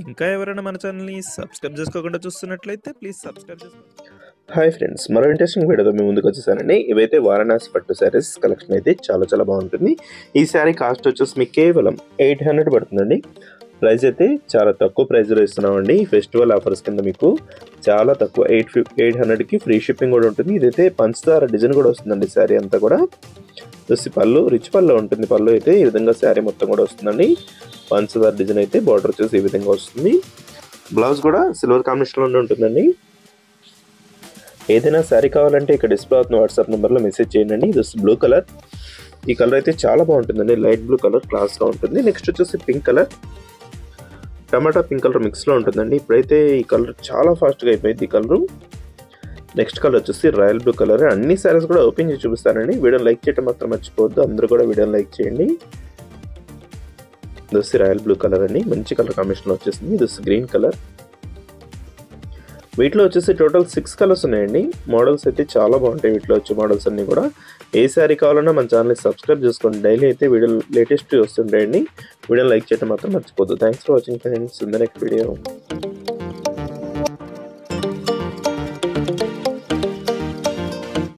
ఇంకా ఎవరైనా మన ఛానల్‌ని సబ్స్క్రైబ్ చేసుకోకుండా చూస్తున్నట్లయితే ప్లీజ్ సబ్స్క్రైబ్ చేసుకోండి. హాయ్ ఫ్రెండ్స్, మరో ఇంట్రెస్టింగ్ వీడియోతో మీ ముందుకు వచ్చేసానండి. ఇవైతే వారణాసి పట్టు శారీస్ కలెక్షన్ అయితే చాలా బాగుంటుంది. ఈ శారీ కాస్ట్ వచ్చేసి మీకు కేవలం 800 పడుతుందండి. ప్రైస్ అయితే చాలా తక్కువ ప్రైస్లో ఇస్తున్నామండి. ఫెస్టివల్ ఆఫర్స్ కింద మీకు చాలా తక్కువ 800కి ఫ్రీ షిప్పింగ్ కూడా ఉంటుంది. ఇదైతే పంచదార డిజైన్ కూడా వస్తుందండి. శారీ అంతా కూడా పళ్ళు రిచ్ పళ్ళు ఉంటుంది. పళ్ళు అయితే ఈ విధంగా శారీ మొత్తం కూడా వస్తుందండి. పంచదార డిజైన్ అయితే బార్డర్ వచ్చేసి ఈ విధంగా వస్తుంది. బ్లౌజ్ కూడా సిల్వర్ కాంబినేషన్లోనే ఉంటుందండి. ఏదైనా శారీ కావాలంటే ఇక్కడ డిస్ప్లే అవుతున్న వాట్సాప్ నెంబర్లో మెసేజ్ చేయండి. ఇది బ్లూ కలర్. ఈ కలర్ అయితే చాలా బాగుంటుందండి. లైట్ బ్లూ కలర్ క్లాస్గా ఉంటుంది. నెక్స్ట్ వచ్చేసి పింక్ కలర్, టమాటా పింక్ కలర్ మిక్స్లో ఉంటుందండి. ఇప్పుడైతే ఈ కలర్ చాలా ఫాస్ట్గా అయిపోయింది ఈ కలరు. నెక్స్ట్ కలర్ వచ్చేసి రాయల్ బ్లూ కలర్. అన్ని శారీస్ కూడా ఓపెన్ చేసి చూపిస్తానండి. వీడియోని లైక్ చేయడం మాత్రం మర్చిపోవద్దు. అందరూ కూడా వీడియోని లైక్ చేయండి. ఇది రాయల్ బ్లూ కలర్ అండి, మంచి కలర్ కాంబినేషన్లో వచ్చేసింది. ఇది గ్రీన్ కలర్. వీటిలో వచ్చేసి టోటల్ 6 కలర్స్ ఉన్నాయండి. మోడల్స్ అయితే చాలా బాగుంటాయి. వీటిలో వచ్చే మోడల్స్ అన్నీ కూడా. ఏ శారీ కావాలన్నా మన ఛానల్ని సబ్స్క్రైబ్ చేసుకోండి. డైలీ అయితే వీడియో లేటెస్ట్ వస్తుంటాయండి. వీడియోని లైక్ చేయడం మాత్రం మర్చిపోద్దు. Thanks for watching friends. In the next video.